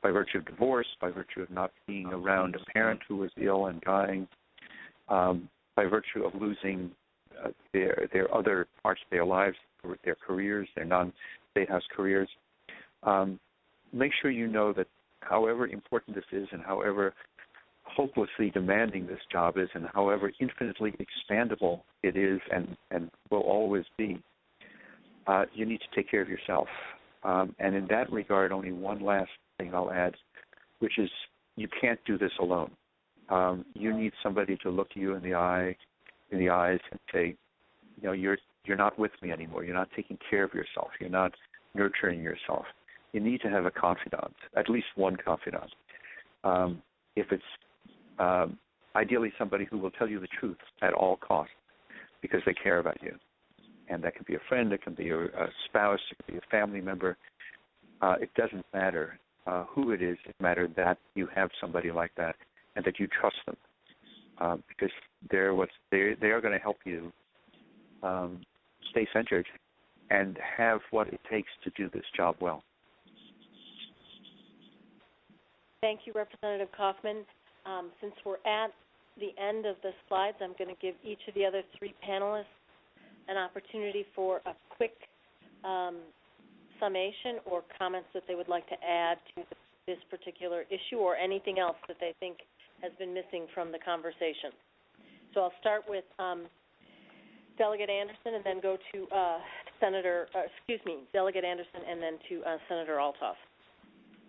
by virtue of divorce, by virtue of not being around a parent who was ill and dying, by virtue of losing their other parts of their lives, their careers, their non-State House careers. Make sure you know that however important this is and however hopelessly demanding this job is and however infinitely expandable it is and will always be, you need to take care of yourself. And in that regard, only one last thing I'll add, which is you can't do this alone. You need somebody to look you in the eyes and say, you're not with me anymore. You're not taking care of yourself. You're not nurturing yourself. You need to have a confidant, at least one confidant. If it's ideally somebody who will tell you the truth at all costs because they care about you. And that can be a friend, it can be a spouse, it can be a family member. It doesn't matter who it is. It matters that you have somebody like that and that you trust them because they are going to help you stay centered and have what it takes to do this job well. Thank you, Representative Kaufman. Since we're at the end of the slides, I'm going to give each of the other three panelists an opportunity for a quick summation or comments that they would like to add to this particular issue or anything else that they think has been missing from the conversation. So I'll start with Delegate Anderson and then go to Delegate Anderson and then to Senator Althoff.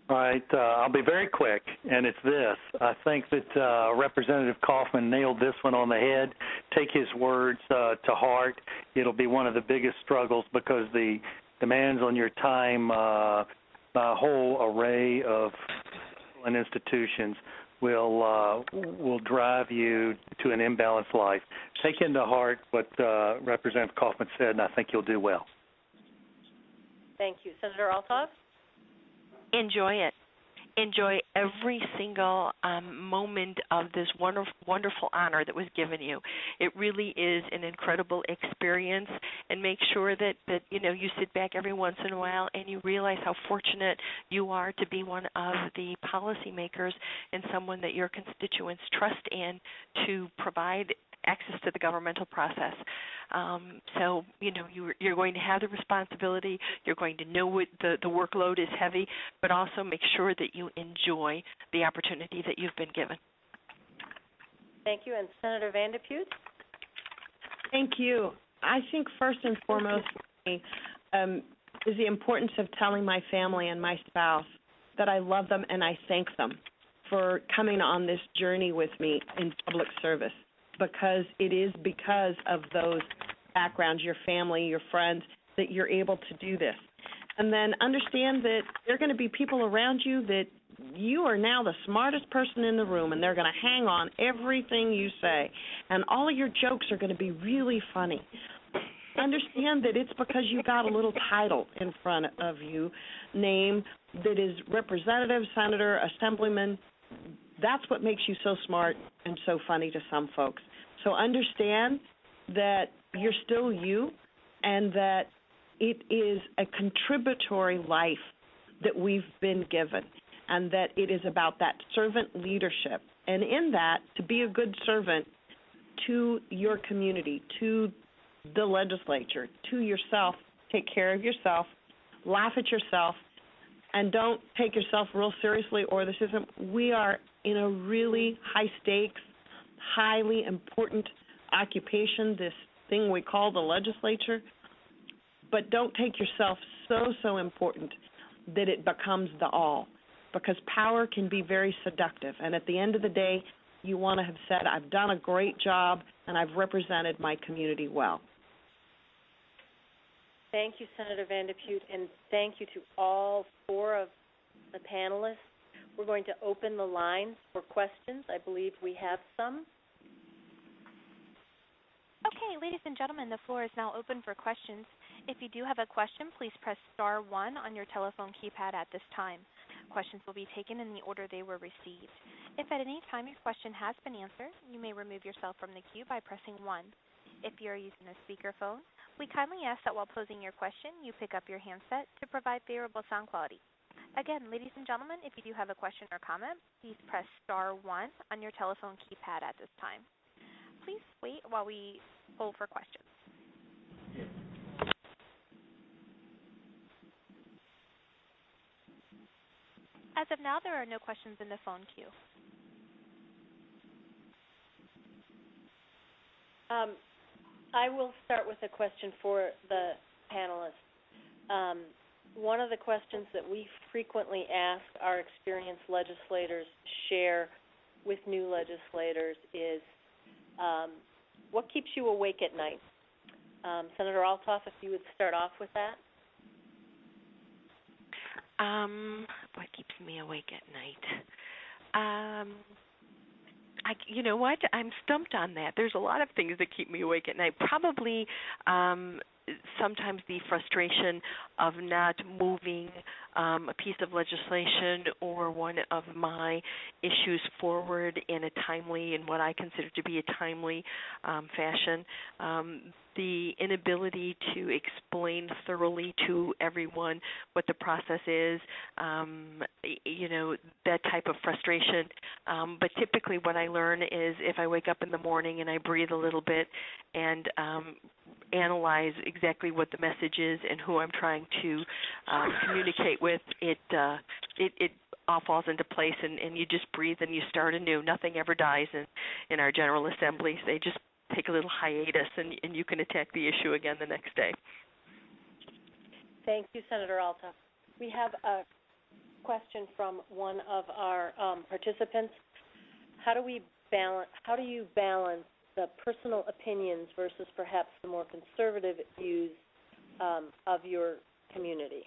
All right, I'll be very quick, and it's this. I think that Representative Kaufman nailed this one on the head. Take his words to heart. It'll be one of the biggest struggles because the demands on your time, a whole array of institutions will drive you to an imbalanced life. Take into heart what Representative Kaufman said, and I think you'll do well. Thank you. Senator Althoff? Enjoy it. Enjoy every single moment of this wonderful honor that was given you. It really is an incredible experience, and make sure that you sit back every once in a while and you realize how fortunate you are to be one of the policymakers and someone that your constituents trust in to provide access to the governmental process. So, you're going to have the responsibility. You're going to know what the workload is heavy, but also make sure that you enjoy the opportunity that you've been given. Thank you. And Senator Vanderputte? Thank you. I think first and foremost for me is the importance of telling my family and my spouse that I love them and I thank them for coming on this journey with me in public service. Because it is because of those backgrounds, your family, your friends, that you're able to do this. And then understand that there are going to be people around you that you are now the smartest person in the room, and they're going to hang on everything you say. And all of your jokes are going to be really funny. Understand that it's because you got a little title in front of you, name that is representative, senator, assemblyman. That's what makes you so smart and so funny to some folks. So understand that you're still you and that it is a contributory life that we've been given and that it is about that servant leadership. And in that, to be a good servant to your community, to the legislature, to yourself, take care of yourself, laugh at yourself, and don't take yourself real seriously or this isn't. We are in a really high-stakes, highly important occupation, this thing we call the legislature, but don't take yourself so important that it becomes the all, because power can be very seductive, and at the end of the day, you want to have said, I've done a great job and I've represented my community well. Thank you, Senator Vanderputte, and thank you to all four of the panelists. We're going to open the lines for questions. I believe we have some. Okay, ladies and gentlemen, the floor is now open for questions. If you do have a question, please press *1 on your telephone keypad at this time. Questions will be taken in the order they were received. If at any time your question has been answered, you may remove yourself from the queue by pressing 1. If you are using a speakerphone, we kindly ask that while posing your question, you pick up your handset to provide favorable sound quality. Again, ladies and gentlemen, if you do have a question or comment, please press *1 on your telephone keypad at this time. Please wait while we poll for questions. As of now, there are no questions in the phone queue. I will start with a question for the panelists. One of the questions that we frequently ask our experienced legislators share with new legislators is what keeps you awake at night? Senator Althoff, if you would start off with that. What keeps me awake at night? You know what? I'm stumped on that. There's a lot of things that keep me awake at night. Probably sometimes the frustration of not moving a piece of legislation or one of my issues forward in what I consider to be a timely fashion. The inability to explain thoroughly to everyone what the process is, that type of frustration. But typically what I learn is if I wake up in the morning and I breathe a little bit and analyze exactly what the message is and who I'm trying to communicate with, it all falls into place, and you just breathe and you start anew. Nothing ever dies in our General Assemblies. They just take a little hiatus, and you can attack the issue again the next day. Thank you, Senator Althoff. We have a question from one of our participants. How do you balance the personal opinions versus perhaps the more conservative views of your community?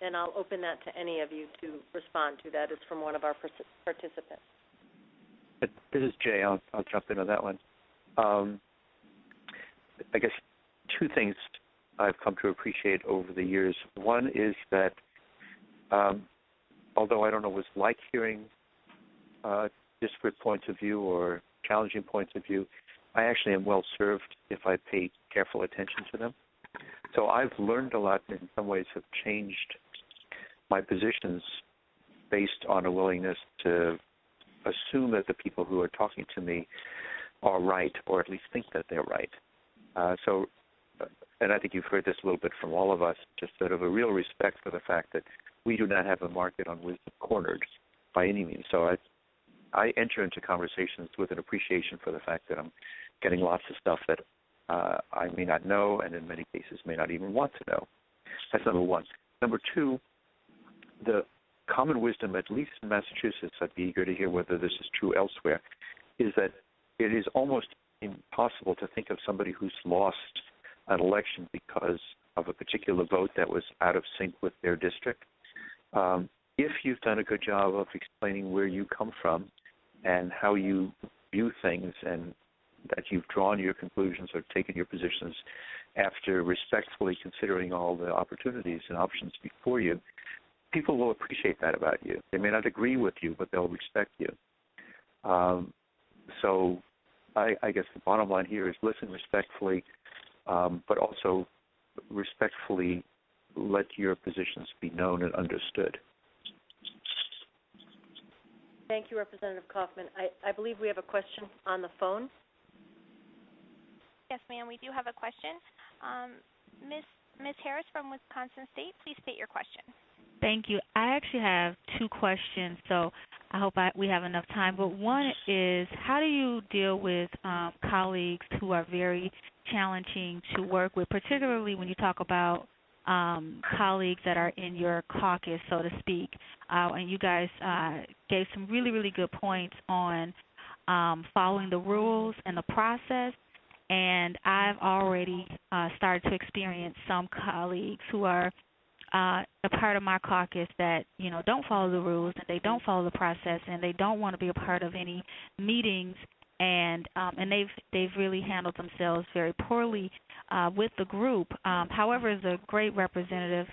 And I'll open that to any of you to respond to. That is from one of our participants. This is Jay. I'll jump into that one. I guess two things I've come to appreciate over the years. One is that although I don't always like hearing disparate points of view or challenging points of view, I actually am well served if I pay careful attention to them. So I've learned a lot, and in some ways have changed my positions based on a willingness to assume that the people who are talking to me are right, or at least think that they're right. And I think you've heard this a little bit from all of us, just sort of a real respect for the fact that we do not have a market on wisdom cornered by any means. So I enter into conversations with an appreciation for the fact that I'm getting lots of stuff that I may not know, and in many cases may not even want to know. That's number one. Number two, the common wisdom, at least in Massachusetts, I'd be eager to hear whether this is true elsewhere, is that it is almost impossible to think of somebody who's lost an election because of a particular vote that was out of sync with their district. If you've done a good job of explaining where you come from and how you view things, and that you've drawn your conclusions or taken your positions after respectfully considering all the opportunities and options before you, people will appreciate that about you. They may not agree with you, but they'll respect you. So I guess the bottom line here is listen respectfully, but also respectfully let your positions be known and understood. Thank you, Representative Kaufman. I believe we have a question on the phone. Yes, ma'am, we do have a question. Ms. Harris from Wisconsin State, please state your question. Thank you. I actually have two questions, so I hope we have enough time. But one is, how do you deal with colleagues who are very challenging to work with, particularly when you talk about colleagues that are in your caucus, so to speak? And you guys gave some really, really good points on following the rules and the process. And I've already started to experience some colleagues who are a part of my caucus that, don't follow the rules, and they don't follow the process, and they don't want to be a part of any meetings, and they've really handled themselves very poorly with the group. However, is a great representative,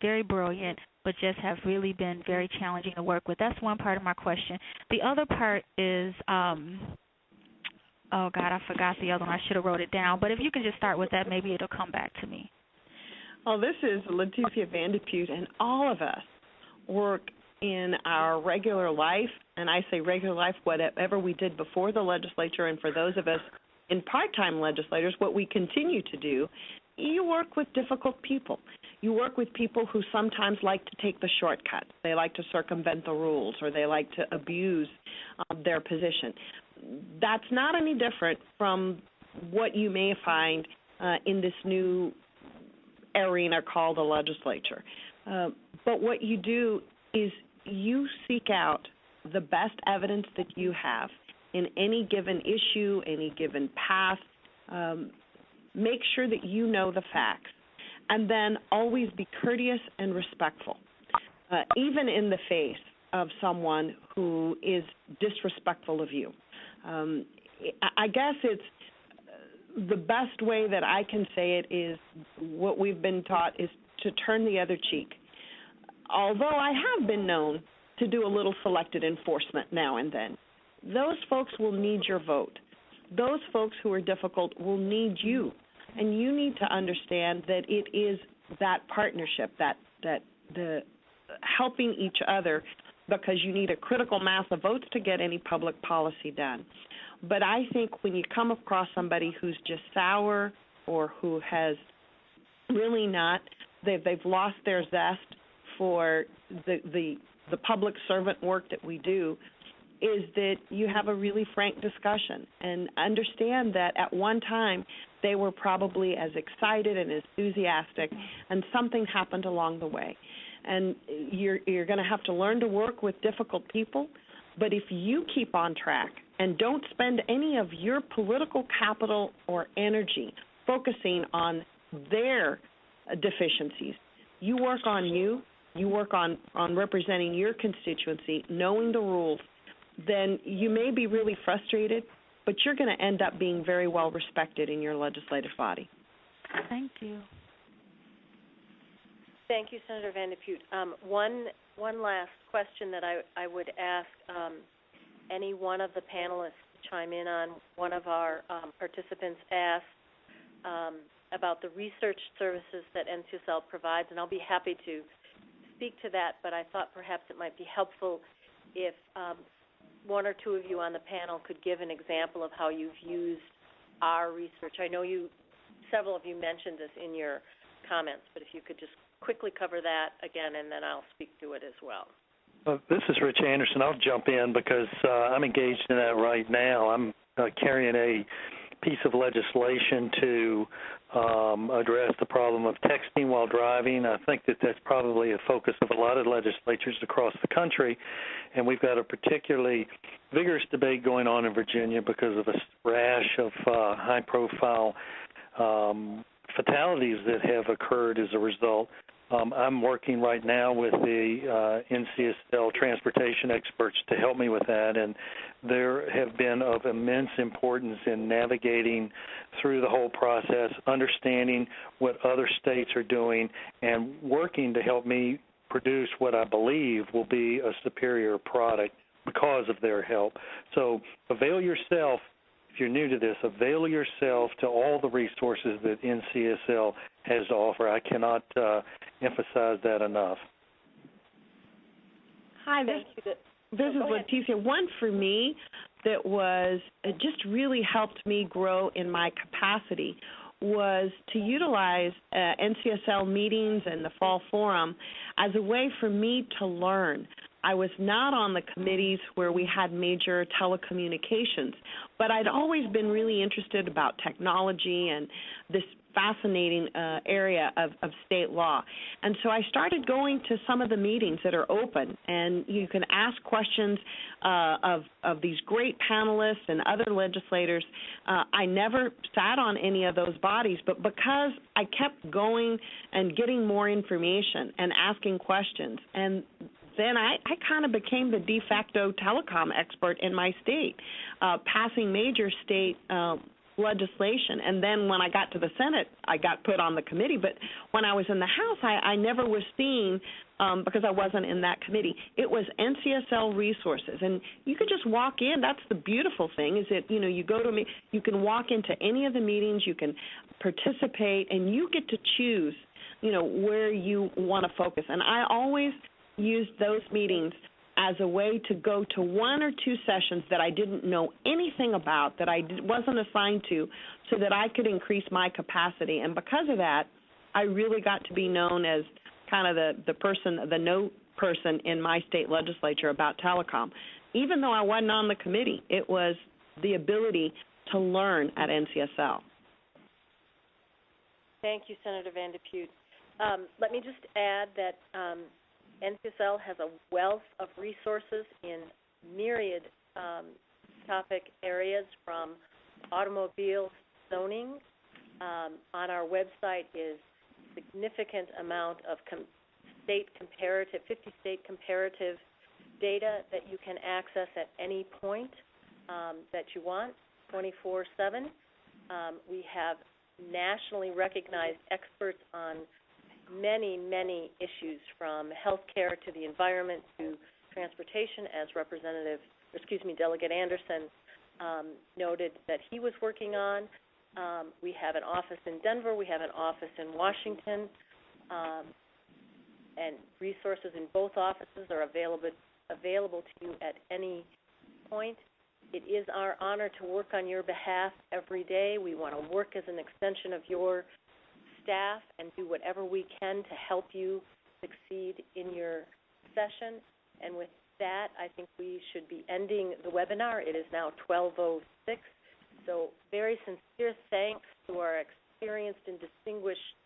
very brilliant, but just have really been very challenging to work with. That's one part of my question. The other part is, oh, God, I forgot the other one. I should have wrote it down. But if you can just start with that, maybe it'll come back to me. Well, this is Leticia Vandepute, and all of us work in our regular life, and I say regular life, whatever we did before the legislature, and for those of us in part-time legislators, what we continue to do, you work with difficult people. You work with people who sometimes like to take the shortcut. They like to circumvent the rules, or they like to abuse their position. That's not any different from what you may find in this new arena called the legislature. But what you do is you seek out the best evidence that you have in any given issue, any given path. Make sure that you know the facts. And then always be courteous and respectful, even in the face of someone who is disrespectful of you. I guess it's the best way that I can say it is what we've been taught is to turn the other cheek. Although I have been known to do a little selected enforcement now and then, those folks will need your vote. Those folks who are difficult will need you. And you need to understand that it is that partnership, that the helping each other, because you need a critical mass of votes to get any public policy done. But I think when you come across somebody who's just sour or who has really not, they've lost their zest for the public servant work that we do, is that you have a really frank discussion and understand that at one time they were probably as excited and enthusiastic, and something happened along the way. And you're going to have to learn to work with difficult people, but if you keep on track and don't spend any of your political capital or energy focusing on their deficiencies, you work on you work on representing your constituency, knowing the rules, then you may be really frustrated, but you're going to end up being very well respected in your legislative body. Thank you. Thank you, Senator Van de Putte. One last question that I would ask any one of the panelists to chime in on. One of our participants asked about the research services that NCSL provides, and I'll be happy to speak to that, but I thought perhaps it might be helpful if one or two of you on the panel could give an example of how you've used our research. I know several of you mentioned this in your comments, but if you could just quickly cover that again, and then I'll speak to it as well. This is Rich Anderson. I'll jump in because I'm engaged in that right now. I'm carrying a piece of legislation to address the problem of texting while driving. I think that that's probably a focus of a lot of legislatures across the country, and we've got a particularly vigorous debate going on in Virginia because of a rash of high-profile fatalities that have occurred as a result. I'm working right now with the NCSL transportation experts to help me with that, and there have been of immense importance in navigating through the whole process, understanding what other states are doing, and working to help me produce what I believe will be a superior product because of their help. So avail yourself, if you're new to this, avail yourself to all the resources that NCSL has to offer. I cannot emphasize that enough. Hi, this is Leticia. One for me that was, it just really helped me grow in my capacity was to utilize NCSL meetings and the Fall Forum as a way for me to learn. I was not on the committees where we had major telecommunications, but I'd always been really interested about technology and this fascinating area of state law. And so I started going to some of the meetings that are open, and you can ask questions of these great panelists and other legislators. I never sat on any of those bodies, but because I kept going and getting more information and asking questions, and then I kind of became the de facto telecom expert in my state, passing major state legislation. And then when I got to the Senate, I got put on the committee. But when I was in the House, I never was seen because I wasn't in that committee. It was NCSL resources. And you could just walk in. That's the beautiful thing is that, you go to me, you can walk into any of the meetings, you can participate, and you get to choose, where you want to focus. And I always used those meetings as a way to go to one or two sessions that I didn't know anything about, that I wasn't assigned to, so that I could increase my capacity. And because of that, I really got to be known as kind of the know person in my state legislature about telecom. Even though I wasn't on the committee, it was the ability to learn at NCSL. Thank you, Senator Van de Putte. Let me just add that NCSL has a wealth of resources in myriad topic areas, from automobiles, zoning. On our website is significant amount of 50 state comparative data that you can access at any point that you want, 24/7. We have nationally recognized experts on many, many issues, from healthcare to the environment to transportation, as Delegate Anderson noted that he was working on. We have an office in Denver. We have an office in Washington. And resources in both offices are available to you at any point. It is our honor to work on your behalf every day. We want to work as an extension of your staff and do whatever we can to help you succeed in your session. And with that, I think we should be ending the webinar. It is now 12:06. So very sincere thanks to our experienced and distinguished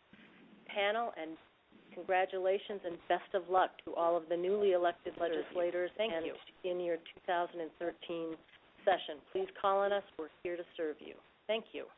panel, and congratulations and best of luck to all of the newly elected legislators in your 2013 session. Please call on us. We're here to serve you. Thank you.